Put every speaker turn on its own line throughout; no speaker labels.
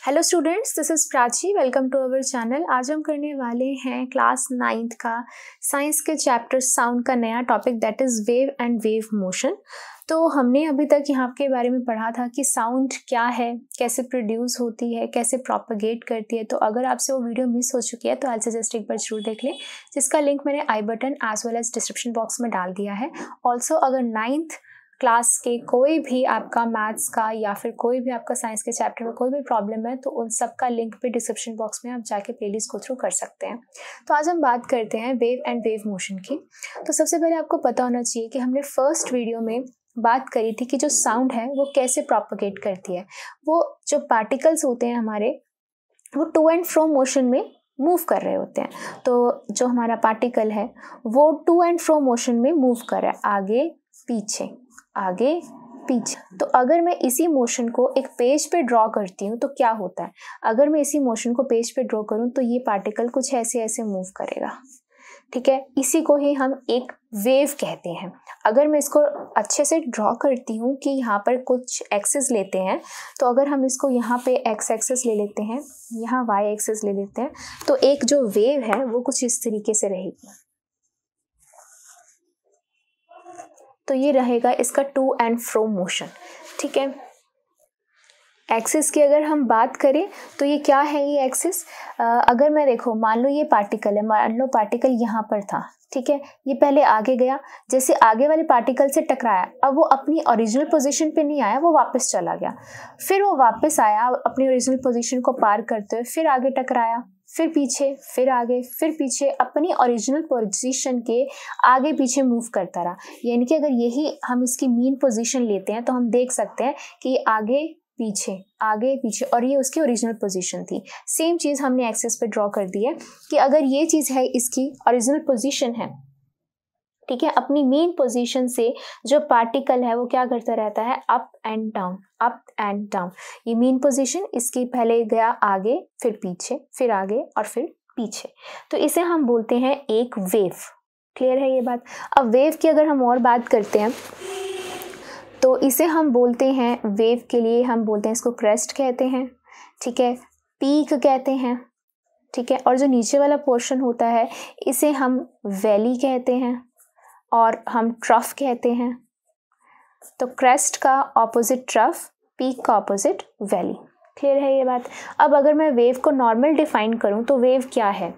Hello students, this is Prachi. Welcome to our channel. आज हम करने वाले हैं क्लास 9th का साइंस के चैप्टर साउंड का नया topic, that is wave and wave motion. तो हमने अभी तक यहाँ के बारे में पढ़ा था कि साउंड क्या है, कैसे प्रोड्यूस होती है, कैसे प्रोपगेट करती है। तो अगर आपसे वो वीडियो मिस हो चुकी है तो आई सजेस्ट एक बार जरूर देख लें, जिसका लिंक मैंने i button as well as description box में डाल दिया है। ऑल्सो अगर 9th क्लास के कोई भी आपका मैथ्स का या फिर कोई भी आपका साइंस के चैप्टर में कोई भी प्रॉब्लम है तो उन सब का लिंक पे डिस्क्रिप्शन बॉक्स में आप जाके प्लेलिस्ट को थ्रू कर सकते हैं। तो आज हम बात करते हैं वेव एंड वेव मोशन की। तो सबसे पहले आपको पता होना चाहिए कि हमने फर्स्ट वीडियो में बात करी थी कि जो साउंड है वो कैसे प्रोपगेट करती है। वो जो पार्टिकल्स होते हैं हमारे, वो टू एंड फ्रो मोशन में मूव कर रहे होते हैं। तो जो हमारा पार्टिकल है वो टू एंड फ्रो मोशन में मूव कर रहा है, आगे पीछे आगे पीछे। तो अगर मैं इसी मोशन को एक पेज पे ड्रॉ करती हूँ तो क्या होता है, अगर मैं इसी मोशन को पेज पे ड्रॉ करूँ तो ये पार्टिकल कुछ ऐसे ऐसे मूव करेगा। ठीक है, इसी को ही हम एक वेव कहते हैं। अगर मैं इसको अच्छे से ड्रॉ करती हूँ कि यहाँ पर कुछ एक्सिस लेते हैं, तो अगर हम इसको यहाँ पे एक्स एक्सिस ले लेते हैं, यहाँ वाई एक्सिस ले लेते हैं, तो एक जो वेव है वो कुछ इस तरीके से रहेगी। तो ये रहेगा इसका टू एंड फ्रो मोशन। ठीक है, एक्सिस की अगर हम बात करें तो ये क्या है, ये एक्सिस अगर मैं देखो, मान लो ये पार्टिकल है, मान लो पार्टिकल यहाँ पर था। ठीक है, ये पहले आगे गया, जैसे आगे वाले पार्टिकल से टकराया, अब वो अपनी ओरिजिनल पोजीशन पे नहीं आया, वो वापस चला गया। फिर वो वापस आया अपनी ओरिजिनल पोजीशन को पार करते हुए, फिर आगे टकराया, फिर पीछे, फिर आगे, फिर पीछे, अपनी ओरिजिनल पोजीशन के आगे पीछे मूव करता रहा। यानी कि अगर यही हम इसकी मीन पोजीशन लेते हैं तो हम देख सकते हैं कि आगे पीछे और ये उसकी ओरिजिनल पोजीशन थी। सेम चीज़ हमने एक्सिस पे ड्रॉ कर दी है कि अगर ये चीज़ है इसकी ओरिजिनल पोजीशन है, ठीक है, अपनी मेन पोजीशन से जो पार्टिकल है वो क्या करता रहता है, up and down, up and down. ये मेन पोजीशन इसकी पहले गया आगे, फिर पीछे, फिर आगे और फिर पीछे। तो इसे हम बोलते हैं एक वेव। क्लियर है ये बात। अब वेव की अगर हम और बात करते हैं तो इसे हम बोलते हैं, वेव के लिए हम बोलते हैं इसको क्रेस्ट कहते हैं। ठीक है, पीक कहते हैं। ठीक है, और जो नीचे वाला पोर्शन होता है इसे हम वैली कहते हैं और हम ट्रफ कहते हैं। तो क्रेस्ट का ऑपोजिट ट्रफ, पीक का ऑपोजिट वैली। क्लियर है ये बात। अब अगर मैं वेव को नॉर्मल डिफाइन करूं तो वेव क्या है,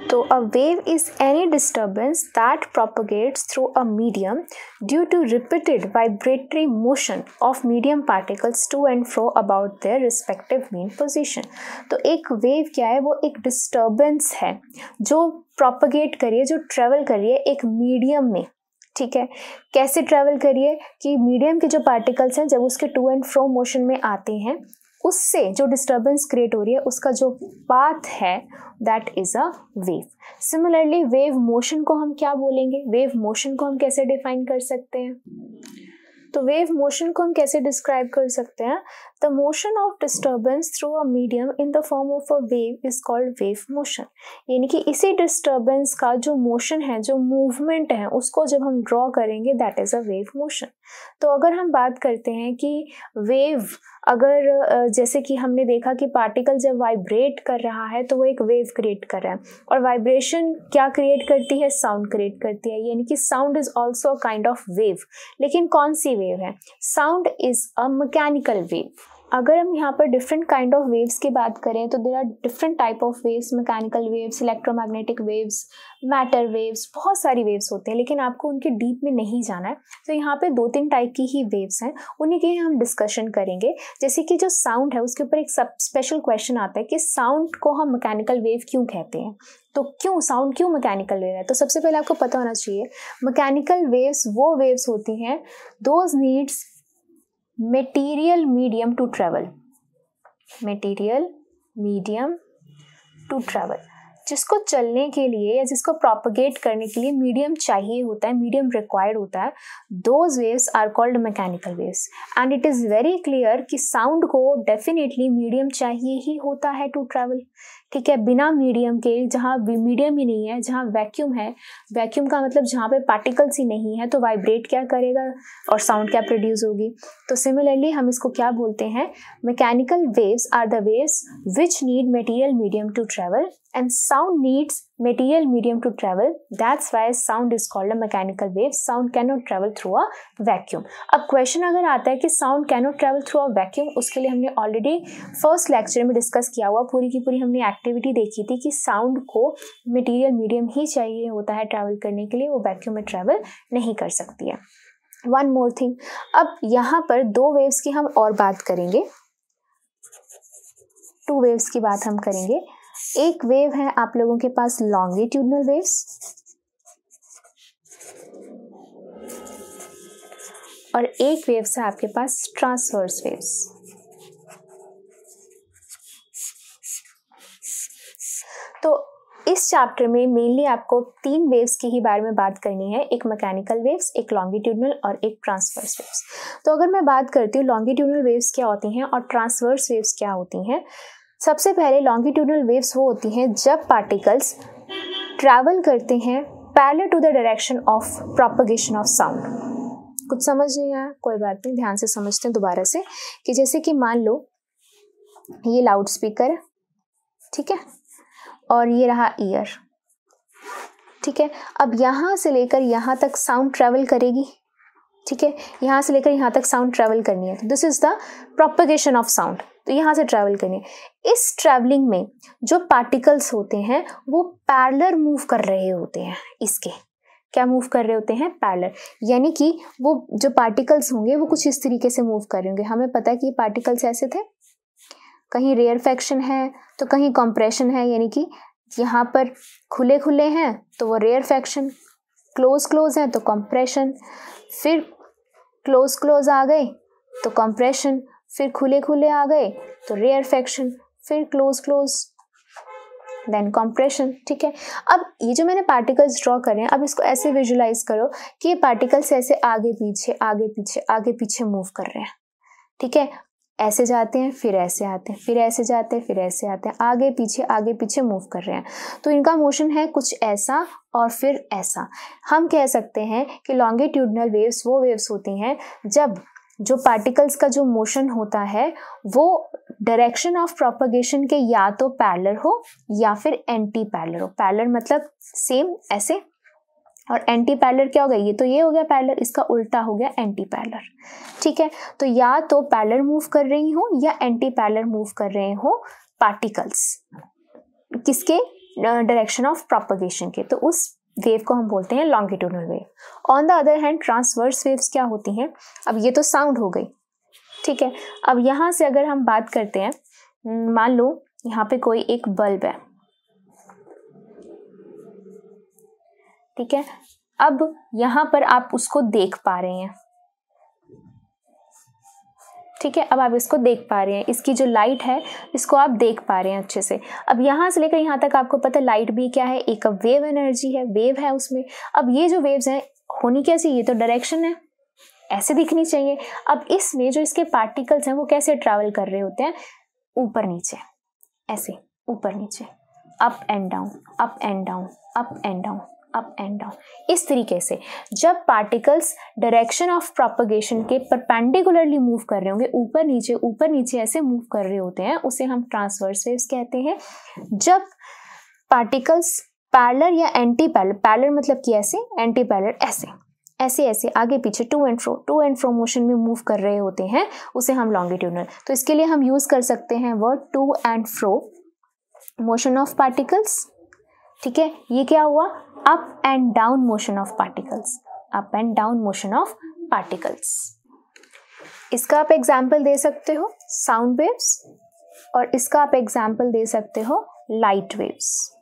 तो a wave is any disturbance that propagates through a medium due to repeated vibratory motion of medium particles to and fro about their respective mean position। तो एक वेव क्या है, वो एक डिस्टर्बेंस है जो प्रोपगेट करिए, जो ट्रेवल करिए एक मीडियम में। ठीक है, कैसे ट्रेवल करिए कि मीडियम के जो पार्टिकल्स हैं जब उसके टू एंड फ्रो मोशन में आते हैं, उससे जो डिस्टर्बेंस क्रिएट हो रही है उसका जो पाथ है that is a wave. Similarly wave motion को हम क्या बोलेंगे, वेव मोशन को हम कैसे डिफाइन कर सकते हैं, तो वेव मोशन को हम कैसे डिस्क्राइब कर सकते हैं, the motion of disturbance through a medium in the form of a wave is called wave motion. यानी कि इसी डिस्टर्बेंस का जो मोशन है, जो मूवमेंट है, उसको जब हम ड्रॉ करेंगे that is a wave motion. तो अगर हम बात करते हैं कि वेव, अगर जैसे कि हमने देखा कि पार्टिकल जब वाइब्रेट कर रहा है तो वो एक वेव क्रिएट कर रहा है, और वाइब्रेशन क्या क्रिएट करती है, साउंड क्रिएट करती है। यानी कि sound is also kind of wave. लेकिन कौन सी वेव है, sound is a mechanical wave. अगर हम यहाँ पर डिफरेंट काइंड ऑफ वेव्स की बात करें तो there are different type of waves, mechanical waves, electromagnetic waves, matter waves, बहुत सारी वेव्स होते हैं, लेकिन आपको उनके डीप में नहीं जाना है। तो यहाँ पे 2-3 टाइप की ही वेव्स हैं, उन्हीं की हम डिस्कशन करेंगे। जैसे कि जो साउंड है उसके ऊपर एक सब स्पेशल क्वेश्चन आता है कि साउंड को हम मैकेनिकल वेव क्यों कहते हैं, तो क्यों साउंड क्यों मैकेनिकल वेव है। तो सबसे पहले आपको पता होना चाहिए, मैकेनिकल वेव्स वो वेव्स होती हैं those needs material medium to travel, material medium to travel। जिसको चलने के लिए या जिसको प्रोपगेट करने के लिए मीडियम चाहिए होता है, मीडियम रिक्वायर्ड होता है, those waves are called mechanical waves. And it is very clear कि साउंड को डेफिनेटली मीडियम चाहिए ही होता है टू ट्रैवल। ठीक है, बिना मीडियम के, जहाँ मीडियम ही नहीं है, जहाँ वैक्यूम है, वैक्यूम का मतलब जहाँ पे पार्टिकल्स ही नहीं है, तो वाइब्रेट क्या करेगा और साउंड क्या प्रोड्यूस होगी। तो सिमिलरली हम इसको क्या बोलते हैं, mechanical waves are the waves which need material medium to travel and sound needs material medium to travel. That's why sound is called a mechanical wave. Sound cannot travel through a vacuum. अब question अगर आता है कि sound cannot travel through a vacuum, उसके लिए हमने already first lecture में discuss किया हुआ, पूरी की पूरी हमने एक्टिविटी देखी थी कि साउंड को मटेरियल मीडियम ही चाहिए होता है ट्रैवल करने के लिए, वो वैक्यूम में ट्रैवल नहीं कर सकती है। वन मोर थिंग, अब यहाँ पर दो वेव्स की हम और बात करेंगे, टू वेव्स की बात हम करेंगे। एक वेव है आप लोगों के पास लॉन्गिट्यूडनल वेव्स और एक वेव्स है आपके पास ट्रांसवर्स वेव्स। तो इस चैप्टर में मेनली आपको तीन वेव्स की ही बारे में बात करनी है, एक मैकेनिकल वेव्स, एक लॉन्गिट्यूडनल और एक ट्रांसवर्स वेव्स। तो अगर मैं बात करती हूँ लॉन्गिट्यूडनल वेव्स क्या होती हैं और ट्रांसवर्स वेव्स क्या होती हैं। सबसे पहले लॉन्गिट्यूडनल वेव्स वो होती हैं जब पार्टिकल्स ट्रैवल करते हैं parallel to the direction of propagation of sound. कुछ समझ नहीं आया, कोई बात नहीं, ध्यान से समझते हैं दोबारा से। कि जैसे कि मान लो ये लाउड स्पीकर है, ठीक है, और ये रहा ईयर, ठीक है। अब यहाँ से लेकर यहाँ तक साउंड ट्रैवल करेगी, ठीक है, यहाँ से लेकर यहाँ तक साउंड ट्रैवल करनी है, तो this is the propagation of sound. तो यहाँ से ट्रैवल करनी है। इस ट्रैवलिंग में जो पार्टिकल्स होते हैं वो पैरेलल मूव कर रहे होते हैं, इसके क्या मूव कर रहे होते हैं, पैरेलल, यानी कि वो जो पार्टिकल्स होंगे वो कुछ इस तरीके से मूव कर रहे होंगे। हमें पता है कि पार्टिकल्स ऐसे थे, कहीं रेयरफेक्शन है तो कहीं कंप्रेशन है, यानी कि यहाँ पर खुले खुले हैं तो वो रेयरफेक्शन, क्लोज क्लोज हैं तो कंप्रेशन, फिर क्लोज क्लोज आ गए तो कंप्रेशन, फिर खुले खुले आ गए तो रेयरफेक्शन, फिर क्लोज क्लोज देन कंप्रेशन। ठीक है, अब ये जो मैंने पार्टिकल्स ड्रॉ करे हैं, अब इसको ऐसे विजुलाइज करो कि ये पार्टिकल्स ऐसे आगे पीछे आगे पीछे आगे पीछे मूव कर रहे हैं। ठीक है, ऐसे जाते हैं फिर ऐसे आते हैं, फिर ऐसे जाते हैं फिर ऐसे आते हैं, आगे पीछे मूव कर रहे हैं। तो इनका मोशन है कुछ ऐसा और फिर ऐसा। हम कह सकते हैं कि लॉन्गिट्यूडनल वेव्स वो वेव्स होती हैं जब जो पार्टिकल्स का जो मोशन होता है वो डायरेक्शन ऑफ प्रोपगेशन के या तो पैरेलल हो या फिर एंटी पैरेलल हो। पैरेलल मतलब सेम ऐसे, और एंटी पैरेलल क्या हो गया, ये तो ये हो गया पैरेलल, इसका उल्टा हो गया एंटी पैरेलल। ठीक है, तो या तो पैरेलल मूव कर रही हो या एंटी पैरेलल मूव कर रहे हो पार्टिकल्स, किसके, डायरेक्शन ऑफ प्रोपगेशन के, तो उस वेव को हम बोलते हैं longitudinal wave. On the other hand transverse waves क्या होती हैं, अब ये तो साउंड हो गई, ठीक है। अब यहाँ से अगर हम बात करते हैं, मान लो यहाँ पे कोई एक बल्ब है, ठीक है, अब यहाँ पर आप उसको देख पा रहे हैं, ठीक है, अब आप इसको देख पा रहे हैं, इसकी जो लाइट है इसको आप देख पा रहे हैं अच्छे से। अब यहाँ से लेकर यहाँ तक आपको पता है लाइट भी क्या है, एक वेव एनर्जी है, वेव है उसमें। अब ये जो वेव्स हैं होनी क्या चाहिए, ये तो डायरेक्शन है, ऐसे दिखनी चाहिए। अब इसमें जो इसके पार्टिकल्स हैं वो कैसे ट्रैवल कर रहे होते हैं, ऊपर नीचे, ऐसे ऊपर नीचे, up and down, up and down, up and down, up and down, इस तरीके से। जब पार्टिकल्स डायरेक्शन ऑफ प्रोपगेशन के परपेंडिकुलरली मूव कर रहे होंगे, ऊपर नीचे ऐसे मूव कर रहे होते हैं, उसे हम ट्रांसवर्स वेव्स कहते हैं। जब पार्टिकल्स पैरेलल या एंटी पैरेलल, पैरेलल मतलब कि ऐसे, एंटी पैरेलल ऐसे ऐसे ऐसे आगे पीछे टू एंड फ्रो मोशन में मूव कर रहे होते हैं, उसे हम लॉन्गिट्यूडनल। तो इसके लिए हम यूज कर सकते हैं word to and fro motion of particles. ठीक है, ये क्या हुआ, up and down motion of particles, up and down motion of particles. इसका आप एग्जाम्पल दे सकते हो साउंड वेव्स, और इसका आप एग्जाम्पल दे सकते हो लाइट वेव्स।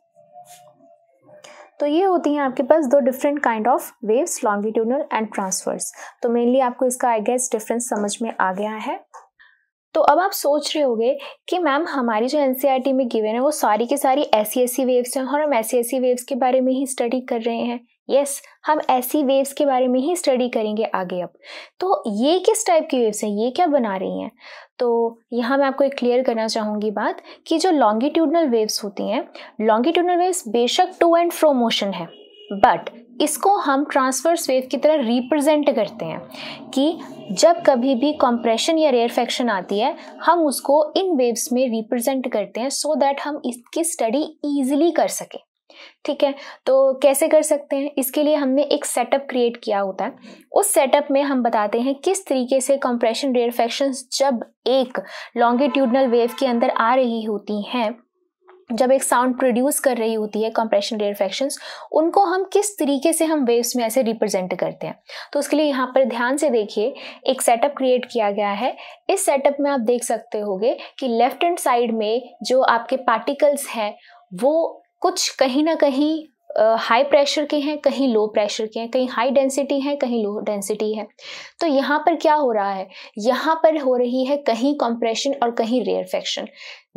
तो ये होती हैं आपके पास दो different kind of waves, longitudinal and transverse. तो मेनली आपको इसका आई गेस डिफरेंस समझ में आ गया है। तो अब आप सोच रहे होंगे कि मैम हमारी जो एनसीईआरटी में गिवन है वो सारी की सारी ऐसी वेव्स हैं और हम ऐसी वेव्स के बारे में ही स्टडी कर रहे हैं। यस, हम ऐसी वेव्स के बारे में ही स्टडी करेंगे आगे। अब तो ये किस टाइप की वेव्स हैं, ये क्या बना रही हैं? तो यहाँ मैं आपको एक क्लियर करना चाहूँगी बात कि जो लॉन्गिट्यूडनल वेव्स होती हैं, लॉन्गिट्यूडनल वेव्स बेशक टू एंड फ्रो मोशन है, बट इसको हम ट्रांसवर्स वेव की तरह रिप्रेजेंट करते हैं कि जब कभी भी कंप्रेशन या रेयरफेक्शन आती है हम उसको इन वेव्स में रिप्रेजेंट करते हैं सो दैट हम इसकी स्टडी इजीली कर सकें। ठीक है, तो कैसे कर सकते हैं? इसके लिए हमने एक सेटअप क्रिएट किया होता है। उस सेटअप में हम बताते हैं किस तरीके से कंप्रेशन रेयरफेक्शंस जब एक लॉन्गिट्यूडनल वेव के अंदर आ रही होती हैं, जब एक साउंड प्रोड्यूस कर रही होती है कंप्रेशन रेयरफेक्शंस, उनको हम किस तरीके से हम वेव्स में ऐसे रिप्रेजेंट करते हैं। तो उसके लिए यहाँ पर ध्यान से देखिए, एक सेटअप क्रिएट किया गया है। इस सेटअप में आप देख सकते होंगे कि लेफ्ट हैंड साइड में जो आपके पार्टिकल्स हैं वो कुछ कहीं ना कहीं हाई प्रेशर के हैं, कहीं लो प्रेशर के हैं, कहीं हाई डेंसिटी है, कहीं लो डेंसिटी है। तो यहाँ पर क्या हो रहा है? यहाँ पर हो रही है कहीं कंप्रेशन और कहीं रेयरफेक्शन।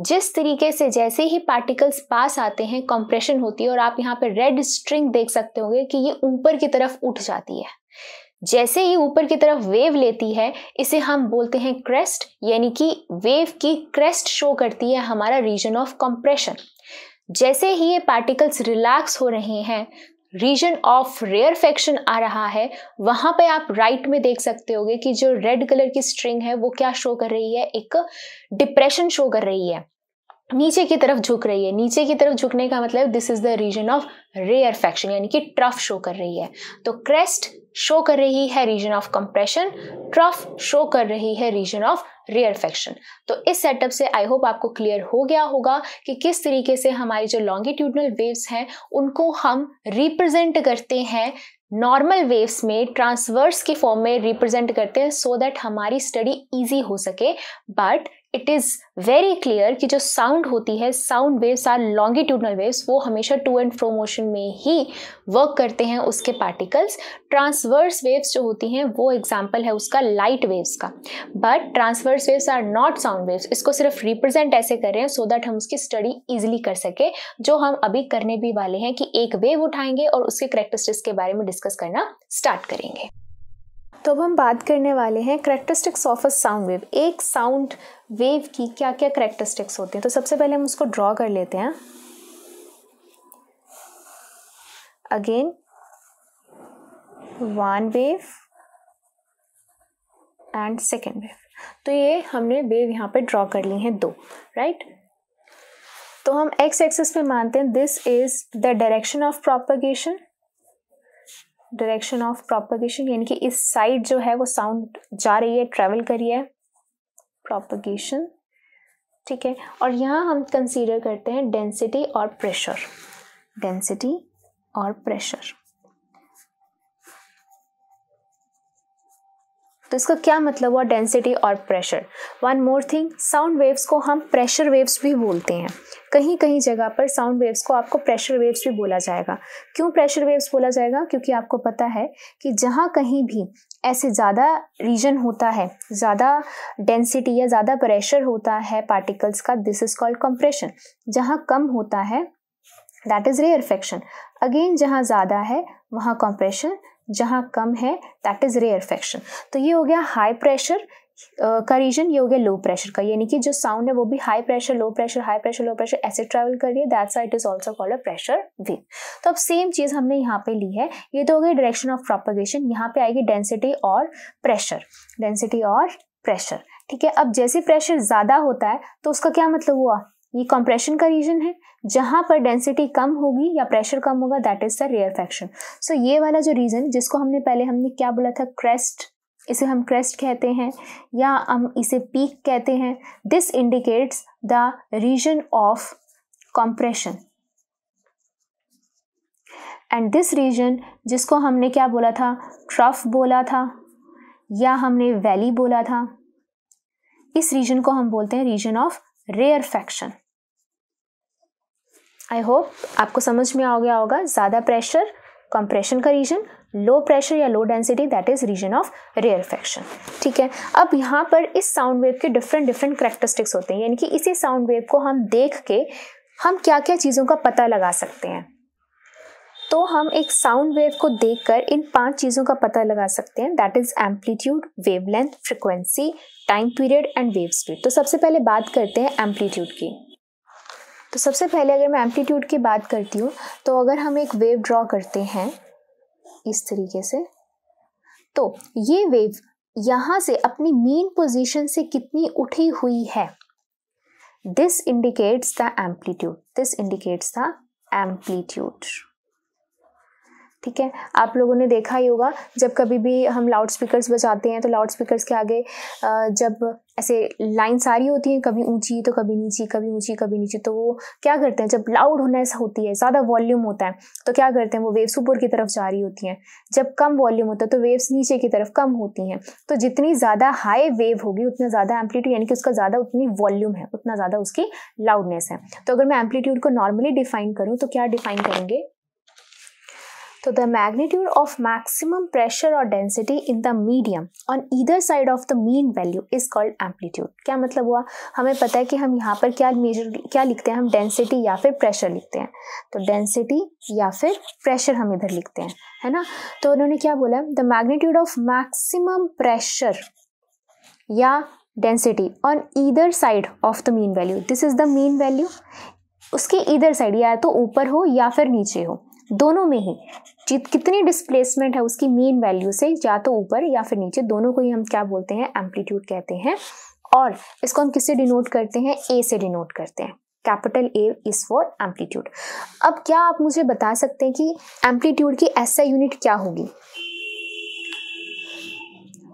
जिस तरीके से जैसे ही पार्टिकल्स पास आते हैं कंप्रेशन होती है और आप यहाँ पर रेड स्ट्रिंग देख सकते होंगे कि ये ऊपर की तरफ उठ जाती है। जैसे ही ऊपर की तरफ वेव लेती है इसे हम बोलते हैं क्रेस्ट, यानी कि वेव की क्रेस्ट शो करती है हमारा रीजन ऑफ कंप्रेशन। जैसे ही ये पार्टिकल्स रिलैक्स हो रहे हैं, रीजन ऑफ रेयरफेक्शन आ रहा है, वहां पे आप राइट में देख सकते होंगे कि जो रेड कलर की स्ट्रिंग है वो क्या शो कर रही है? एक डिप्रेशन शो कर रही है, नीचे की तरफ झुक रही है। नीचे की तरफ झुकने का मतलब this is the region of rarefaction, यानी कि ट्रफ शो कर रही है। तो क्रेस्ट शो कर रही है region of compression, trough show कर रही है रीजन ऑफ रेयरफेक्शन। तो इस सेटअप से आई होप आपको क्लियर हो गया होगा कि किस तरीके से हमारी जो लॉन्गिट्यूडनल वेव्स हैं उनको हम रिप्रेजेंट करते हैं नॉर्मल वेव्स में, ट्रांसवर्स की फॉर्म में रिप्रेजेंट करते हैं सो दैट हमारी स्टडी इजी हो सके। But it is very clear कि जो साउंड होती है, sound waves are longitudinal waves, वो हमेशा टू एंड फ्रो मोशन में ही वर्क करते हैं उसके पार्टिकल्स। ट्रांसवर्स वेव्स जो होती हैं वो एग्जाम्पल है उसका लाइट वेव्स का, but transverse waves are not sound waves. इसको सिर्फ रिप्रेजेंट ऐसे कर रहे हैं सो दैट हम उसकी स्टडी इजिली कर सके, जो हम अभी करने भी वाले हैं कि एक वेव उठाएंगे और उसके कैरेक्टरिस्टिक्स के बारे में डिस्कस करना स्टार्ट करेंगे। तो अब हम बात करने वाले हैं characteristics of a sound wave. एक साउंड वेव की क्या क्या कैरेक्टरिस्टिक्स होती हैं। तो सबसे पहले हम उसको ड्रॉ कर लेते हैं। Again one wave and second wave. तो ये हमने वेव यहाँ पे ड्रॉ कर ली हैं दो, राइट। तो हम एक्स एक्सिस पे मानते हैं this is the direction of propagation, direction of propagation, यानी कि इस साइड जो है वो साउंड जा रही है, ट्रेवल कर रही है, प्रोपगेशन, ठीक है। और यहाँ हम कंसीडर करते हैं डेंसिटी और प्रेशर, डेंसिटी और प्रेशर। तो इसका क्या मतलब हुआ डेंसिटी और pressure? One more thing, sound waves को हम प्रेशर वेव्स भी बोलते हैं। कहीं कहीं जगह पर साउंड वेव्स को आपको प्रेशर वेव्स भी बोला जाएगा। क्यों प्रेशर वेव्स बोला जाएगा? क्योंकि आपको पता है कि जहाँ कहीं भी ऐसे ज़्यादा रीजन होता है, ज़्यादा डेंसिटी या ज़्यादा प्रेशर होता है पार्टिकल्स का, दिस इज कॉल्ड कंप्रेशन। जहाँ कम होता है दैट इज रेयरफेक्शन। अगेन जहाँ ज़्यादा है वहाँ कंप्रेशन, जहाँ कम है दैट इज रेयरफेक्शन। तो ये हो गया हाई प्रेशर का रीजन, ये हो गया लो प्रेशर का, यानी कि जो साउंड है वो भी high pressure, low pressure, high pressure, low pressure ऐसे ट्रैवल कर रही है, that's why it is also called a pressure wave. तो अब सेम चीज हमने यहाँ पे ली है। ये तो हो गई डायरेक्शन ऑफ प्रोपगेशन, यहाँ पे आएगी डेंसिटी और प्रेशर, डेंसिटी और प्रेशर, ठीक है। अब जैसे प्रेशर ज्यादा होता है तो उसका क्या मतलब हुआ? ये कंप्रेशन का रीजन है। जहां पर डेंसिटी कम होगी या प्रेशर कम होगा दैट इज द रेयरफेक्शन। सो ये वाला जो रीजन जिसको हमने क्या बोला था, क्रेस्ट, इसे हम क्रेस्ट कहते हैं या हम इसे पीक कहते हैं। This indicates the region of compression and this region जिसको हमने क्या बोला था, ट्रफ बोला था या हमने वैली बोला था, इस रीजन को हम बोलते हैं region of rarefaction. I hope आपको समझ में आ गया होगा। ज़्यादा प्रेशर कंप्रेशन का रीजन, लो प्रेशर या low density that is region of rarefaction. ठीक है, अब यहाँ पर इस साउंड वेव के डिफरेंट करैक्टरिस्टिक्स होते हैं, यानी कि इसी साउंड वेव को हम देख के हम क्या क्या चीज़ों का पता लगा सकते हैं। तो हम एक साउंड वेव को देखकर इन 5 चीज़ों का पता लगा सकते हैं, that is amplitude, wavelength, frequency, time period and wave speed. तो सबसे पहले बात करते हैं एम्पलीट्यूड की। तो सबसे पहले अगर मैं एम्पलीट्यूड की बात करती हूँ, तो अगर हम एक वेव ड्रॉ करते हैं इस तरीके से, तो ये वेव यहाँ से अपनी मीन पोजीशन से कितनी उठी हुई है, दिस इंडिकेट्स द एम्पलीट्यूड। ठीक है, आप लोगों ने देखा ही होगा जब कभी भी हम लाउड स्पीकर्स बजाते हैं तो लाउड स्पीकर्स के आगे जब ऐसे लाइन्स आ रही होती हैं, कभी ऊंची तो कभी नीची, कभी ऊंची कभी नीची, तो वो क्या करते हैं, जब लाउड होनेस होती है, ज़्यादा वॉल्यूम होता है, तो क्या करते हैं, वो वेव्स ऊपर की तरफ जा रही होती हैं। जब कम वॉल्यूम होता है तो वेव्स नीचे की तरफ कम होती हैं। तो जितनी ज़्यादा हाई वेव होगी उतना ज़्यादा एम्पलीट्यूड, यानी कि उसका ज़्यादा उतनी वॉल्यूम है, उतना ज़्यादा उसकी लाउडनेस है। तो अगर मैं एम्पलीट्यूड को नॉर्मली डिफाइन करूँ तो क्या डिफाइन करेंगे, तो the magnitude of maximum pressure or density in the medium on either side of the mean value is called amplitude। क्या मतलब हुआ, हमें पता है कि हम यहाँ पर क्या लिखते हैं, हम डेंसिटी या फिर प्रेशर लिखते हैं। तो डेंसिटी या फिर प्रेशर हम इधर लिखते हैं, है ना। तो उन्होंने क्या बोला, the magnitude of maximum pressure या density on either side of the mean value, this is the mean value. उसके ईदर साइड, या तो ऊपर हो या फिर नीचे हो, दोनों में ही कितनी डिस्प्लेसमेंट है उसकी मीन वैल्यू से, या तो ऊपर या फिर नीचे, दोनों को ही हम क्या बोलते हैं, एम्पलीट्यूड कहते हैं। और इसको हम किससे डिनोट करते हैं, ए से डिनोट करते हैं। Capital A is for amplitude. अब क्या आप मुझे बता सकते हैं कि एम्पलीट्यूड की ऐसा यूनिट क्या होगी,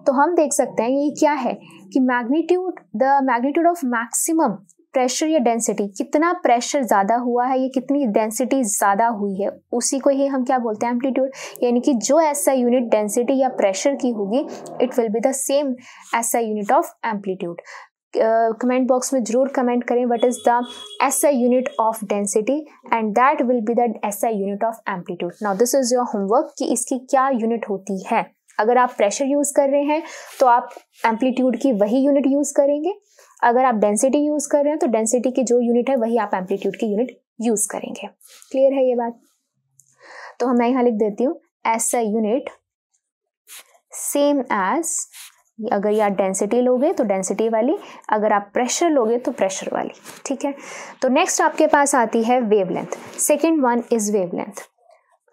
तो हम देख सकते हैं ये क्या है कि the magnitude of maximum pressure या डेंसिटी, कितना प्रेशर ज़्यादा हुआ है, ये कितनी डेंसिटी ज़्यादा हुई है, उसी को ही हम क्या बोलते हैं, एम्पलीट्यूड। यानी कि जो ऐसा यूनिट डेंसिटी या प्रेशर की होगी, it will be the same ऐसा unit of amplitude. Comment box में जरूर कमेंट करें what is the SI unit of density and that will be the SI unit of amplitude. Now this is your homework कि इसकी क्या unit होती है। अगर आप प्रेशर यूज कर रहे हैं तो आप एम्पलीट्यूड की वही यूनिट यूज करेंगे, अगर आप डेंसिटी यूज कर रहे हैं तो डेंसिटी की जो यूनिट है वही आप एम्पलीट्यूड की यूनिट यूज करेंगे। क्लियर है ये बात। तो मैं यहाँ लिख देती हूँ SI यूनिट सेम एज, अगर ये आप डेंसिटी लोगे तो डेंसिटी वाली, अगर आप प्रेशर लोगे तो प्रेशर वाली। ठीक है, तो नेक्स्ट आपके पास आती है wavelength. Second one is wavelength.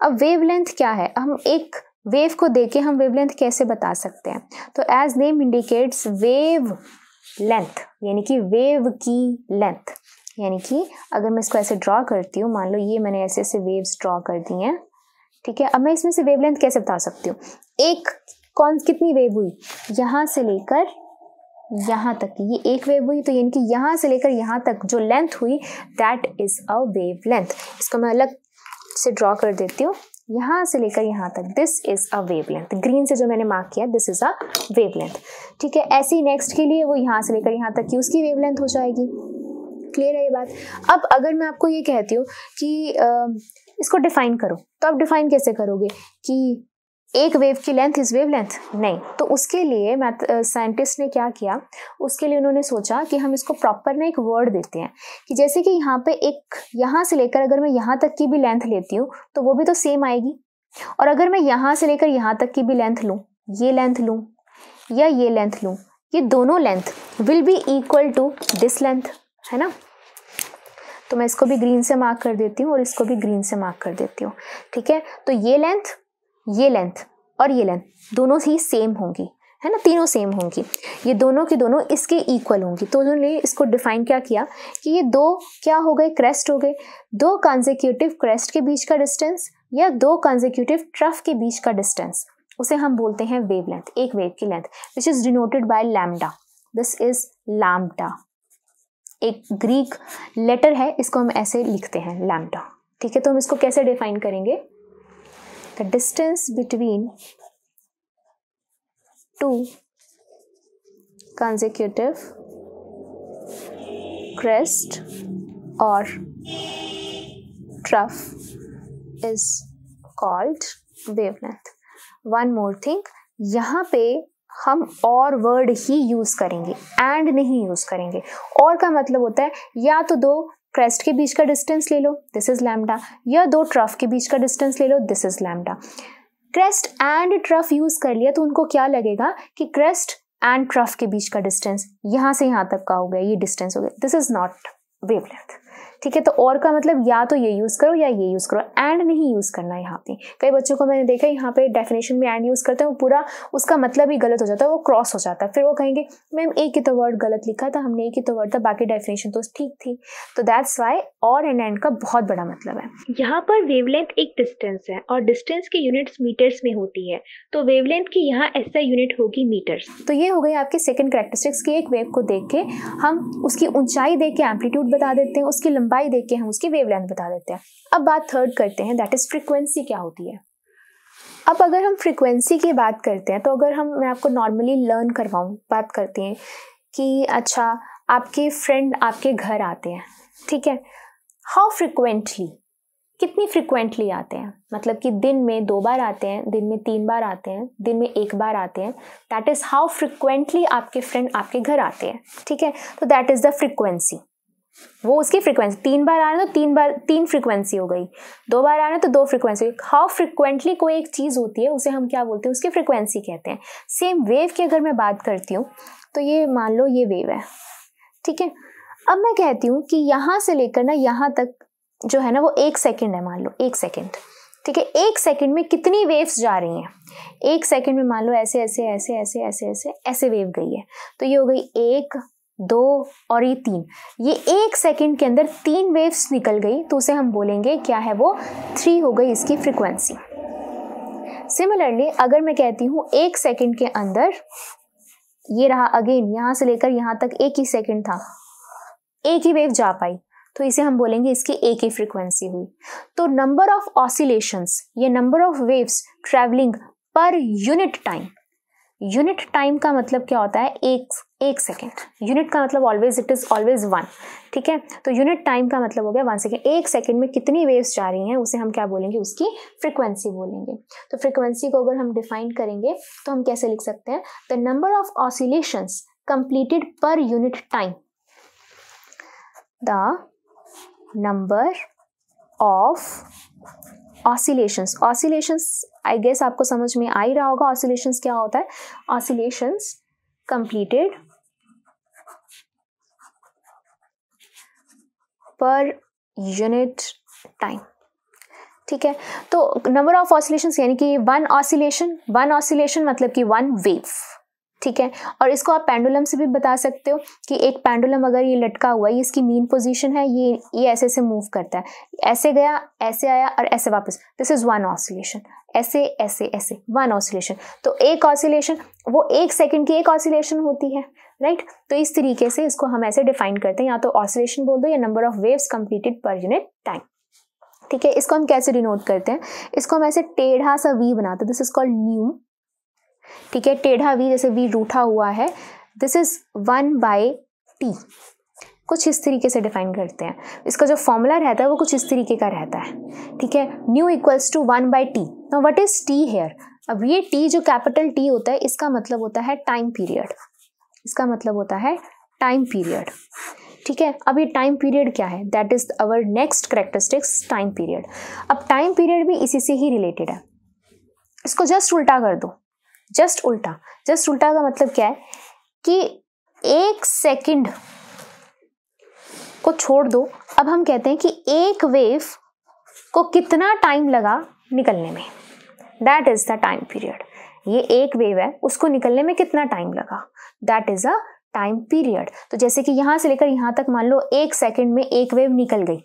अब वेवलेंथ क्या है, हम एक वेव को देख के हम वेवलेंथ कैसे बता सकते हैं, तो as name indicates wavelength, यानी कि वेव की लेंथ। यानी कि अगर मैं इसको ऐसे ड्रॉ करती हूँ, मान लो ये मैंने ऐसे ऐसे वेव्स ड्रॉ कर दी हैं, ठीक है। अब मैं इसमें से वेवलेंथ कैसे बता सकती हूँ, कितनी वेव हुई, यहाँ से लेकर यहाँ तक, ये एक वेव हुई, तो यानी कि यहाँ से लेकर यहाँ तक जो लेंथ हुई that is a wave length. इसको मैं अलग से ड्रॉ कर देती हूँ, यहाँ से लेकर यहाँ तक, this is a wavelength. Green से जो मैंने मार्क किया, दिस इज अ वेवलेंथ। ठीक है, ऐसे ही नेक्स्ट के लिए वो यहाँ से लेकर यहाँ तक की उसकी वेवलेंथ हो जाएगी। क्लियर है ये बात। अब अगर मैं आपको ये कहती हूँ कि इसको डिफाइन करो, तो आप डिफाइन कैसे करोगे कि एक वेव की लेंथ इज वेवलेंथ, नहीं। तो उसके लिए साइंटिस्ट ने क्या किया, उसके लिए उन्होंने सोचा कि हम इसको प्रॉपर ना एक वर्ड देते हैं, कि जैसे कि यहाँ पे एक, यहाँ से लेकर अगर मैं यहाँ तक की भी लेंथ लेती हूँ तो वो भी तो सेम आएगी, और अगर मैं यहाँ से लेकर यहाँ तक की भी लेंथ लूँ, ये लेंथ लूँ या ये लेंथ लूँ, ये दोनों length will be equal to this length, है ना। तो मैं इसको भी ग्रीन से मार्क कर देती हूँ और इसको भी ग्रीन से मार्क कर देती हूँ। ठीक है, तो ये लेंथ और ये लेंथ दोनों ही सेम होंगी, है ना, तीनों सेम होंगी, ये दोनों की दोनों इसके इक्वल होंगी। तो उन्होंने इसको डिफाइन क्या किया कि ये दो क्या हो गए, क्रेस्ट हो गए, दो कंसेक्यूटिव क्रेस्ट के बीच का डिस्टेंस या दो कंसेक्यूटिव ट्रफ के बीच का डिस्टेंस, उसे हम बोलते हैं वेवलेंथ, एक वेव की length, which is denoted by lambda. This is lambda, एक ग्रीक लेटर है, इसको हम ऐसे लिखते हैं लैम्डा। ठीक है, तो हम इसको कैसे डिफाइन करेंगे, the distance between two consecutive crest or trough is called wavelength. One more thing, यहाँ पे हम और वर्ड ही यूज करेंगे, एंड नहीं यूज करेंगे। और का मतलब होता है या तो दो क्रेस्ट के बीच का डिस्टेंस ले लो, दिस इज लैम्डा, या दो ट्रफ के बीच का डिस्टेंस ले लो, this is lambda. Crest and trough use कर लिया तो उनको क्या लगेगा कि क्रेस्ट एंड ट्रफ के बीच का डिस्टेंस यहाँ से यहाँ तक का हो गया, ये डिस्टेंस हो गया, दिस इज नॉट वेवलेंथ। ठीक है, तो और का मतलब या तो ये यूज करो या ये यूज करो, एंड नहीं यूज करना यहाँ पे। कई बच्चों को मैंने देखा यहाँ पे डेफिनेशन में एंड यूज करते हैं, वो पूरा उसका मतलब ही गलत हो जाता है, वो क्रॉस हो जाता है, फिर वो कहेंगे मैम एक ही तो वर्ड गलत लिखा था हमने, एक ही तो वर्ड था, बाकी डेफिनेशन तो ठीक थी। तो दैट्स वाई और एंड का बहुत बड़ा मतलब है।
यहाँ पर वेवलेंथ एक डिस्टेंस है और डिस्टेंस की यूनिट्स मीटर्स में होती है, तो वेवलेंथ की यहाँ ऐसा यूनिट होगी मीटर्स।
तो ये हो गई आपकी सेकंड कैरेक्टरिस्टिक्स की। एक वेव को देख के हम उसकी ऊंचाई देख के एम्पलीट्यूड बता देते हैं, उसकी लंबाई देख के हम उसकी वेवलेंथ बता देते हैं। अब बात थर्ड करते हैं, दैट इज फ्रीक्वेंसी क्या होती है। अब अगर हम फ्रीक्वेंसी की बात करते हैं तो अगर मैं आपको नॉर्मली लर्न करवाऊँ, बात करते हैं कि अच्छा आपके फ्रेंड आपके घर आते हैं, ठीक है, हाउ फ्रिक्वेंटली, कितनी फ्रिक्वेंटली आते हैं, मतलब कि दिन में 2 बार आते हैं, दिन में 3 बार आते हैं, दिन में 1 बार आते हैं, दैट इज हाउ फ्रिक्वेंटली आपके फ्रेंड आपके घर आते हैं। ठीक है, तो दैट इज द फ्रिक्वेंसी, वो उसकी फ्रिक्वेंसी। 3 बार आ रहे तो 3 फ्रिक्वेंसी हो गई, 2 बार आ रहे तो 2 फ्रिक्वेंसी। हाउ फ्रिक्वेंटली कोई एक चीज होती है उसे हम क्या बोलते हैं, उसकी फ्रिक्वेंसी कहते हैं। सेम वेव की अगर मैं बात करती हूँ तो ये मान लो ये वेव है, ठीक है। अब मैं कहती हूँ कि यहाँ से लेकर ना यहाँ तक जो है ना वो 1 सेकेंड है, मान लो 1 सेकेंड, ठीक है। 1 सेकेंड में कितनी वेव्स जा रही हैं, 1 सेकेंड में मान लो ऐसे ऐसे ऐसे ऐसे ऐसे ऐसे ऐसे वेव गई है, तो ये हो गई 1, 2 और ये 3। ये 1 सेकेंड के अंदर 3 वेव्स निकल गई, तो उसे हम बोलेंगे क्या है, वो 3 हो गई इसकी फ्रिक्वेंसी। सिमिलरली अगर मैं कहती हूँ 1 सेकेंड के अंदर ये रहा, अगेन यहाँ से लेकर यहाँ तक 1 ही सेकेंड था, एक ही वेव जा पाई, तो इसे हम बोलेंगे इसकी एक ही फ्रीक्वेंसी हुई। तो नंबर ऑफ ऑसिलेशंस, ये नंबर ऑफ वेव्स ट्रैवलिंग पर यूनिट टाइम। यूनिट टाइम का मतलब क्या होता है, एक सेकेंड। यूनिट का मतलब ऑलवेज, इट इज ऑलवेज 1, ठीक है। तो यूनिट टाइम का मतलब हो गया 1 सेकेंड। 1 सेकेंड में कितनी वेव्स जा रही हैं उसे हम क्या बोलेंगे, उसकी फ्रीक्वेंसी बोलेंगे। तो फ्रीक्वेंसी को अगर हम डिफाइन करेंगे तो हम कैसे लिख सकते हैं, the number of oscillations completed पर unit time, the number of oscillations। oscillations I guess आपको समझ में आ ही रहा होगा oscillations क्या होता है। oscillations completed per unit time, ठीक है। तो नंबर ऑफ ऑसिलेशंस यानी कि 1 ऑसिलेशन मतलब कि 1 वेव, ठीक है। और इसको आप पेंडुलम से भी बता सकते हो कि एक पेंडुलम अगर ये लटका हुआ है, ये इसकी मीन पोजीशन है, ये ऐसे से मूव करता है, ऐसे गया, ऐसे आया और ऐसे वापस, दिस इज 1 ऑसिलेशन। ऐसे ऐसे ऐसे 1 ऑसिलेशन। तो एक ऑसिलेशन वो 1 सेकेंड की एक ऑसिलेशन होती है, राइट। तो इस तरीके से इसको हम ऐसे डिफाइन करते हैं, या तो ऑसिलेशन बोल दो या नंबर ऑफ वेव्स कंप्लीटेड पर यूनिट टाइम, ठीक है। इसको हम कैसे डिनोट करते हैं, इसको हम ऐसे टेढ़ा सा वी बनाते हैं, दिस इज कॉल्ड न्यू, ठीक है। टेढ़ा वी, जैसे वी रूठा हुआ है, दिस इज 1/t, कुछ इस तरीके से डिफाइन करते हैं। इसका जो फॉर्मूला रहता है वो कुछ इस तरीके का रहता है, ठीक है। Nu equals to 1/t। Now what is T here, अब ये टी जो कैपिटल टी होता है इसका मतलब होता है टाइम पीरियड, इसका मतलब होता है टाइम पीरियड, ठीक है। अब ये टाइम पीरियड क्या है, that is our next characteristics, time period. अब टाइम पीरियड भी इसी से ही रिलेटेड है, इसको जस्ट उल्टा कर दो, जस्ट उल्टा का मतलब क्या है कि 1 सेकेंड को छोड़ दो, अब हम कहते हैं कि एक वेव को कितना टाइम लगा निकलने में, that is the time period. ये एक वेव है, उसको निकलने में कितना टाइम लगा, that is a time period. तो जैसे कि यहां से लेकर यहां तक मान लो 1 सेकेंड में एक वेव निकल गई,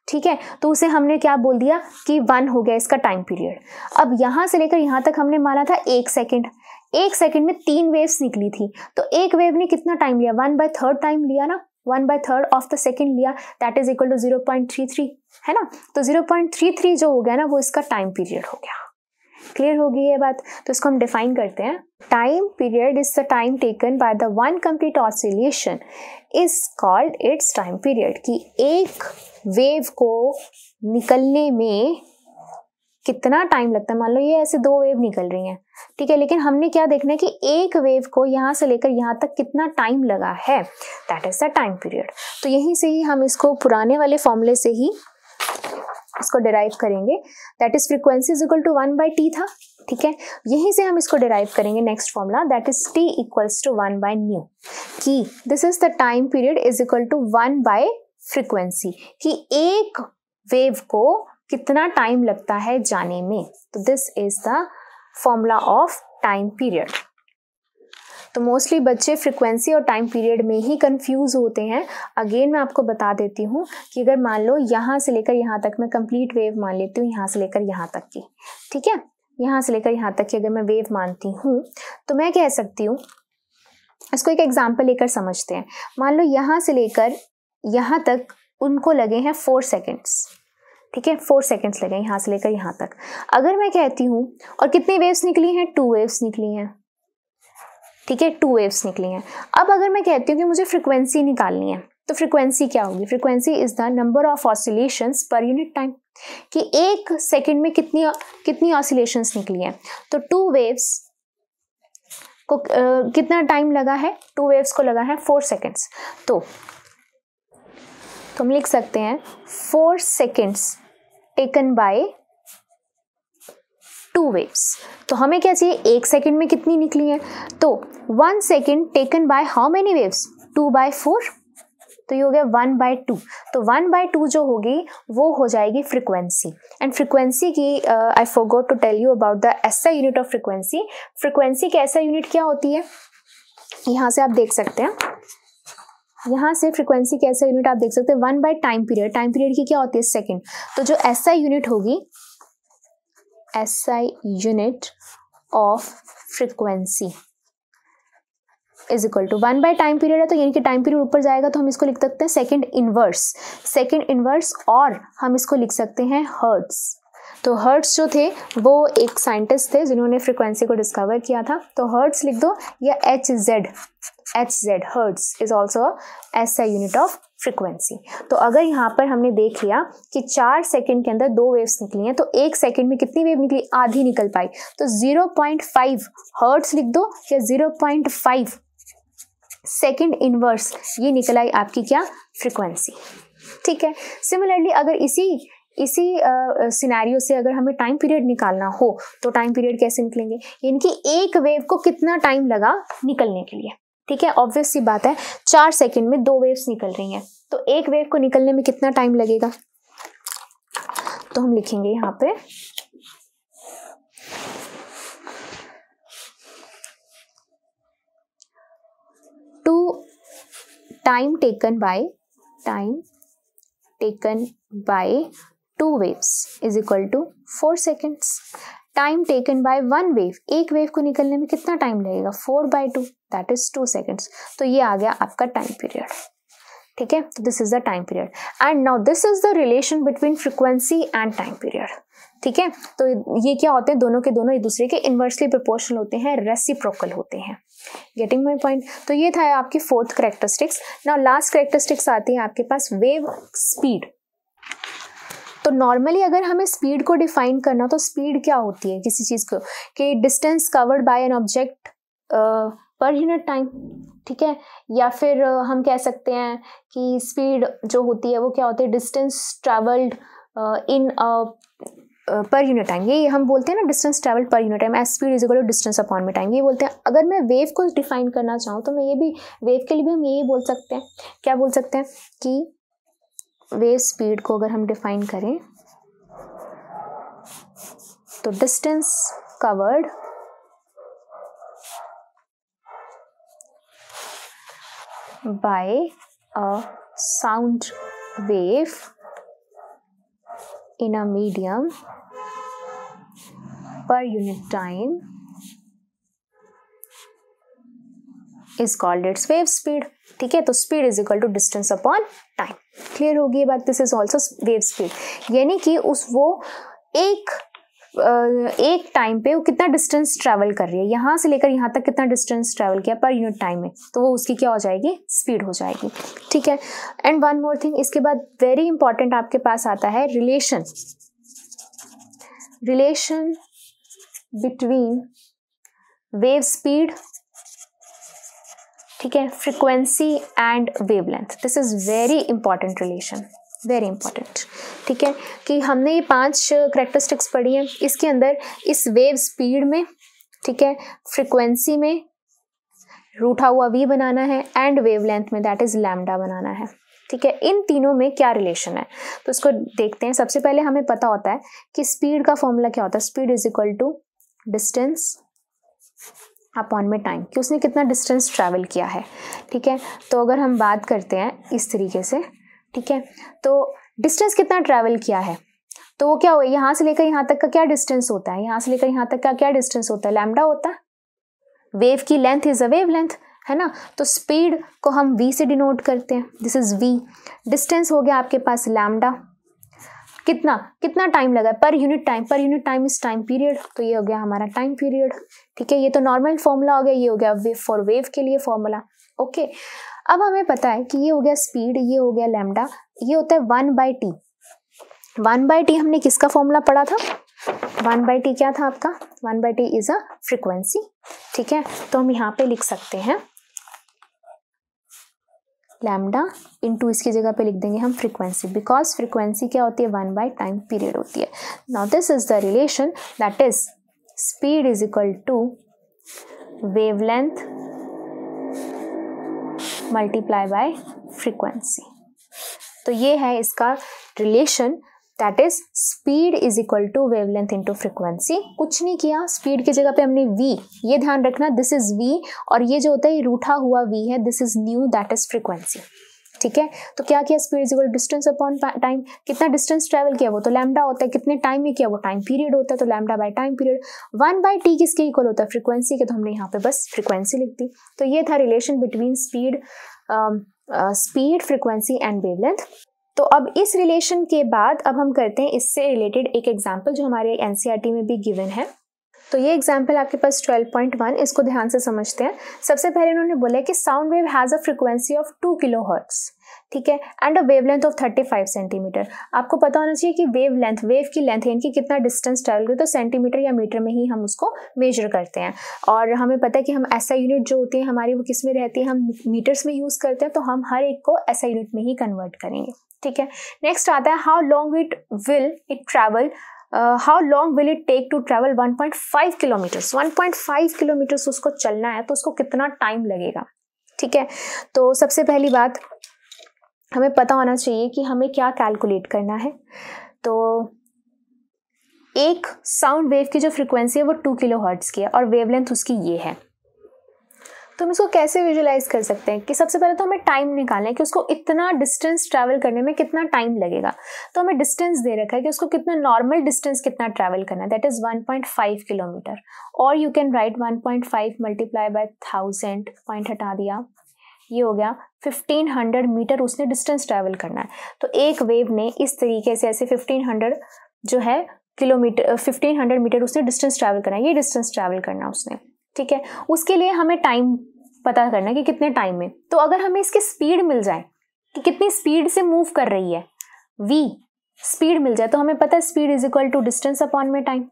ठीक है, तो उसे हमने क्या बोल दिया कि 1 हो गया इसका टाइम पीरियड। अब यहां से लेकर यहां तक हमने माना था 1 सेकेंड, 1 सेकेंड में 3 वेव्स निकली थी, तो एक वेव ने कितना टाइम लिया, 1/3 टाइम लिया ना, 1/3 ऑफ द सेकेंड लिया, दैट इज इक्वल टू 0.33, है ना। तो 0.33 जो हो गया ना वो इसका टाइम पीरियड हो गया। क्लियर होगी ये बात। तो इसको हम डिफाइन करते हैं, time period is the time taken by the 1 complete oscillation is called it's time period. कि एक वेव को निकलने में कितना टाइम लगता है। मान लो ये ऐसे दो वेव निकल रही हैं, ठीक है, लेकिन हमने क्या देखना है कि एक वेव को यहाँ से लेकर यहाँ तक कितना टाइम लगा है, that is the time period. तो यहीं से ही हम इसको पुराने वाले फॉर्मूले से ही इसको डिराइव करेंगे, that is frequency is equal to 1/t था, ठीक है। यहीं से हम इसको डिराइव करेंगे next formula, that is t equals to 1/nu, कि this is the time period is equal to 1/फ्रीक्वेंसी, कि एक वेव को कितना टाइम लगता है जाने में। तो this is the formula of time period. तो मोस्टली बच्चे फ्रीक्वेंसी और टाइम पीरियड में ही कंफ्यूज होते हैं। अगेन मैं आपको बता देती हूँ कि अगर मान लो यहाँ से लेकर यहाँ तक मैं कंप्लीट वेव मान लेती हूँ, यहाँ से लेकर यहाँ तक की, ठीक है, यहाँ से लेकर यहाँ तक की अगर मैं वेव मानती हूँ तो मैं कह सकती हूँ, इसको एक एग्जाम्पल लेकर समझते हैं। मान लो यहाँ से लेकर यहाँ तक उनको लगे हैं 4 सेकेंड्स, ठीक है, 4 सेकेंड्स लगे यहाँ से लेकर यहाँ तक। अगर मैं कहती हूँ, और कितनी वेव्स निकली हैं, 2 वेव्स निकली हैं, ठीक है, 2 वेव्स निकली हैं। अब अगर मैं कहती हूँ कि मुझे फ्रीक्वेंसी निकालनी है, तो फ्रीक्वेंसी क्या होगी, frequency is the number of oscillations पर यूनिट टाइम, कि एक सेकेंड में कितनी ऑसिलेशंस निकली हैं। तो 2 वेव्स को कितना टाइम लगा है, 2 वेव्स को लगा है 4 सेकेंड्स। तो हम लिख सकते हैं 4 सेकेंड्स टेकन बाय 2 वेव्स। तो हमें क्या चाहिए, एक सेकेंड में कितनी निकली है, तो 1 second taken by how many waves, 2/4, तो ये हो गया 1/2। तो 1/2 जो होगी वो हो जाएगी फ्रीक्वेंसी। एंड फ्रीक्वेंसी की I forgot to tell you about the SI unit of frequency. Frequency की एसआई यूनिट क्या होती है, यहाँ से आप देख सकते हैं, यहाँ से फ्रीक्वेंसी की एसआई यूनिट आप देख सकते हैं 1 by time period. Time period की क्या होती है, सेकेंड। तो जो एसआई यूनिट होगी, SI unit of frequency is equal to 1 by time period है, तो यानी कि टाइम पीरियड ऊपर जाएगा तो हम इसको लिख सकते हैं सेकेंड इनवर्स, और हम इसको लिख सकते हैं हर्ट्ज। तो हर्ट्ज जो थे वो एक साइंटिस्ट थे जिन्होंने फ्रीक्वेंसी को डिस्कवर किया था, तो हर्ट्ज लिख दो, या HZ hertz is also SI unit of frequency. तो अगर यहाँ पर हमने देख लिया कि 4 सेकेंड के अंदर 2 वेव्स निकली हैं, तो एक सेकेंड में कितनी वेव निकली, आधी निकल पाई, तो 0.5 हर्ट्ज लिख दो, या 0.5 सेकेंड इनवर्स, ये निकल आई आपकी क्या, फ्रीक्वेंसी, ठीक है। सिमिलरली अगर इसी सिनेरियो से अगर हमें टाइम पीरियड निकालना हो, तो टाइम पीरियड कैसे निकलेंगे, यानी कि एक वेव को कितना टाइम लगा निकलने के लिए, ठीक है। ऑब्वियस सी बात है, 4 सेकेंड में 2 वेव्स निकल रही हैं, तो एक वेव को निकलने में कितना टाइम लगेगा, तो हम लिखेंगे यहाँ पे time taken by 2 waves is equal to 4 seconds। Time taken by 1 wave, एक वेव को निकलने में कितना टाइम लगेगा, 4/2, दैट इज 2 seconds। तो ये आ गया आपका टाइम पीरियड, ठीक है। तो this is the time period, and now this is the relation between frequency and time period, ठीक है। तो ये क्या होते हैं, दोनों के दोनों एक दूसरे के इनवर्सली प्रोपोर्शनल होते हैं, रेसिप्रोकल होते हैं। Getting my point. तो ये था आपकी 4th characteristics. Now last characteristics आती है आपके पास वेव स्पीड। तो नॉर्मली अगर हमें स्पीड को डिफाइन करना, तो स्पीड क्या होती है किसी चीज को, कि distance covered bye an object पर यूनिट टाइम, ठीक है। या फिर हम कह सकते हैं कि स्पीड जो होती है वो क्या होती है, डिस्टेंस ट्रेवल्ड इन पर यूनिट टाइम। ये हम बोलते हैं ना, distance travelled per unit time, as speed is equal to distance upon में टाइम, ये बोलते हैं। अगर मैं वेव को डिफाइन करना चाहूँ तो मैं ये भी, वेव के लिए भी हम यही बोल सकते हैं, क्या बोल सकते हैं कि वेव स्पीड को अगर हम डिफाइन करें तो distance covered by a sound wave in a medium per unit time is called its wave speed, ठीक है। तो speed is equal to distance upon time. Clear होगी ये बात, this is also wave speed, यानी कि वो एक टाइम पे वो कितना डिस्टेंस ट्रैवल कर रही है, यहाँ से लेकर यहाँ तक कितना डिस्टेंस ट्रैवल किया पर यूनिट टाइम में, तो वो उसकी क्या हो जाएगी, स्पीड हो जाएगी, ठीक है। एंड वन मोर थिंग, इसके बाद वेरी इंपॉर्टेंट आपके पास आता है relation relation between wave speed, ठीक है, frequency and wavelength. This is very important relation, very important. ठीक है, कि हमने ये 5 करेक्टरिस्टिक्स पढ़ी हैं. इसके अंदर इस वेव स्पीड में, ठीक है, फ्रीक्वेंसी में रूठा हुआ v बनाना है एंड वेवलेंथ में दैट इज लैम्डा बनाना है. ठीक है, इन तीनों में क्या रिलेशन है तो इसको देखते हैं. सबसे पहले हमें पता होता है कि स्पीड का फॉर्मूला क्या होता है. Speed is equal to distance upon में टाइम, कि उसने कितना डिस्टेंस ट्रैवल किया है. ठीक है, तो अगर हम बात करते हैं इस तरीके से, ठीक है, तो डिस्टेंस कितना ट्रैवल किया है तो वो क्या हो, यहाँ से लेकर यहाँ तक का क्या डिस्टेंस होता है, यहाँ से लेकर यहाँ तक का क्या डिस्टेंस होता है, लैम्डा होता है. वेव की length is a wave length, है ना. तो स्पीड को हम v से डिनोट करते हैं, दिस इज v. डिस्टेंस हो गया आपके पास लैम्डा. कितना टाइम लगा पर यूनिट टाइम, पर unit time is time period, तो ये हो गया हमारा टाइम पीरियड. ठीक है, ये तो नॉर्मल फॉर्मूला हो गया, ये हो गया वेव फॉर वेव के लिए फॉर्मूला. ओके, अब हमें पता है कि ये हो गया स्पीड, ये हो गया लैम्डा, ये होता है 1/t. 1/t हमने किसका फॉर्मूला पढ़ा था, 1/t क्या था आपका, 1/t इज अ फ्रीक्वेंसी. ठीक है, तो हम यहाँ पे लिख सकते हैं लैम्डा इंटू, इसकी जगह पे लिख देंगे हम फ्रीक्वेंसी, बिकॉज फ्रीक्वेंसी क्या होती है 1 टाइम पीरियड होती है. Now this is the relation that is speed is equal to wavelength multiply by frequency. तो ये है इसका रिलेशन, that is speed is equal to wavelength into frequency. कुछ नहीं किया, स्पीड की जगह पे हमने v, ये ध्यान रखना दिस इज v, और ये जो होता है रूठा हुआ v है, this is new, that is frequency. ठीक है, तो क्या किया, speed is equal distance upon time. कितना डिस्टेंस ट्रेवल किया वो तो लैम्डा होता है, कितने टाइम में किया वो टाइम पीरियड होता है, तो lambda by time period. 1/t किसके इक्वल होता है, फ्रीक्वेंसी के, तो हमने यहाँ पे बस फ्रीक्वेंसी लिख दी. तो ये था relation between speed frequency and wavelength. तो अब इस रिलेशन के बाद अब हम करते हैं इससे रिलेटेड एक एग्जाम्पल जो हमारे एनसीईआरटी में भी गिवन है. तो ये एग्जाम्पल आपके पास 12.1, इसको ध्यान से समझते हैं. सबसे पहले उन्होंने बोला कि sound wave has a frequency of 2 kilohertz, ठीक है, and a wavelength of 35 centimetre. आपको पता होना चाहिए कि वेवलेंथ, वेव की लेंथ यानी कि कितना डिस्टेंस ट्रैवल करे, तो सेंटीमीटर या मीटर में ही हम उसको मेजर करते हैं. और हमें पता है कि हम ऐसा यूनिट जो होती है हमारी वो किस में रहती है, हम मीटर्स में यूज करते हैं, तो हम हर एक को ऐसा यूनिट में ही कन्वर्ट करेंगे. ठीक है, नेक्स्ट आता है how long will it travel, how long will it take to travel 1.5 kilometres. 1.5 kilometres उसको चलना है तो उसको कितना टाइम लगेगा. ठीक है, तो सबसे पहली बात हमें पता होना चाहिए कि हमें क्या कैलकुलेट करना है. तो एक साउंड वेव की जो फ्रीक्वेंसी है वो 2 किलोहर्ट्ज की है और वेवलेंथ उसकी ये है. तो हम इसको कैसे विजुलाइज कर सकते हैं कि सबसे पहले तो हमें टाइम निकालना है कि उसको इतना डिस्टेंस ट्रैवल करने में कितना टाइम लगेगा. तो हमें डिस्टेंस दे रखा है कि उसको कितना नॉर्मल डिस्टेंस कितना ट्रैवल करना है, दैट इज 1.5 किलोमीटर. और you can write 1.5 multiply by 1000, point हटा दिया, ये हो गया 1500 मीटर उसने डिस्टेंस ट्रैवल करना है. तो एक वेव ने इस तरीके से ऐसे 1500 जो है किलोमीटर, 1500 मीटर उसने डिस्टेंस ट्रैवल करना है, ये डिस्टेंस ट्रैवल करना उसने. ठीक है, उसके लिए हमें टाइम पता करना है कि कितने टाइम में. तो अगर हमें इसकी स्पीड मिल जाए कि कितनी स्पीड से मूव कर रही है, v स्पीड मिल जाए, तो हमें पता है speed is equal to distance upon में टाइम.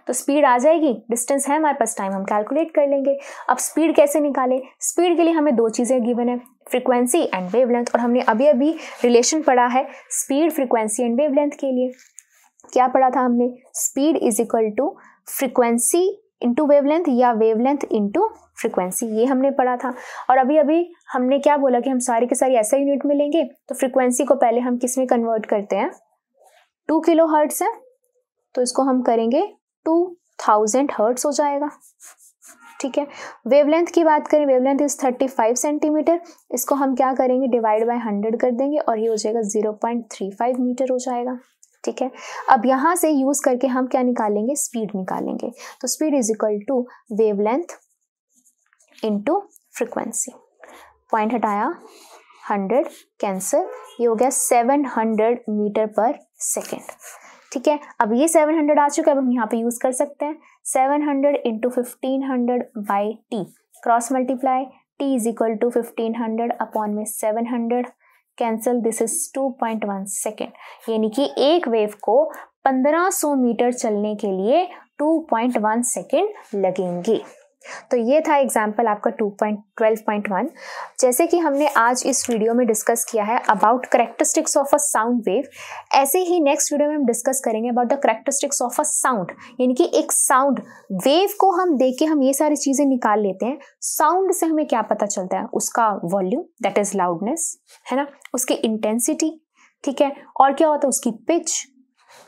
तो स्पीड आ जाएगी, डिस्टेंस है हमारे पास, टाइम हम कैलकुलेट कर लेंगे. अब स्पीड कैसे निकालें, स्पीड के लिए हमें 2 चीज़ें गिवन है, फ्रीक्वेंसी एंड वेवलेंथ. और हमने अभी अभी रिलेशन पढ़ा है स्पीड फ्रीक्वेंसी एंड वेवलेंथ के लिए. क्या पढ़ा था हमने, speed is equal to frequency into wavelength या वेवलेंथ इंटू फ्रीक्वेंसी, ये हमने पढ़ा था. और अभी अभी हमने क्या बोला कि हम सारी के सारी ऐसा यूनिट में लेंगे. तो फ्रीक्वेंसी को पहले हम किस में कन्वर्ट करते हैं, 2 किलो हर्ट्स है, तो इसको हम करेंगे 2000 हर्ट्स हो जाएगा. ठीक है, वेवलेंथ की बात करें, वेवलेंथ इज 35 सेंटीमीटर, इसको हम क्या करेंगे डिवाइड बाय 100 कर देंगे और ये हो जाएगा 0.35 मीटर हो जाएगा. ठीक है, अब यहाँ से यूज करके हम क्या निकालेंगे, स्पीड निकालेंगे. तो speed is equal to wavelength into frequency, point हटाया, 100 कैंसिल, ये हो गया 700 मीटर पर सेकेंड. ठीक है, अब ये 700 आ चुका है, अब हम यहाँ पे यूज कर सकते हैं 700 into 1500 by T, cross multiply, T is equal to 1500 upon में 700 कैंसिल, दिस इज 2.1 सेकेंड. यानी कि एक वेव को 1500 मीटर चलने के लिए 2.1 सेकेंड लगेंगे। तो ये था एग्जाम्पल आपका 12.1। जैसे कि हमने आज इस वीडियो में डिस्कस किया है about characteristics of a sound wave, ऐसे ही नेक्स्ट वीडियो में हम डिस्कस करेंगे about the characteristics of a sound, यानी कि एक साउंड वेव को हम देख के हम ये सारी चीजें निकाल लेते हैं। साउंड से हमें क्या पता चलता है? उसका वॉल्यूम, दैट इज लाउडनेस, है ना, उसकी इंटेंसिटी, ठीक है, और क्या होता है उसकी पिच।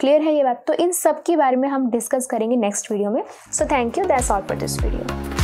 क्लियर है ये बात? तो इन सब के बारे में हम डिस्कस करेंगे नेक्स्ट वीडियो में। So thank you, that's all for this video.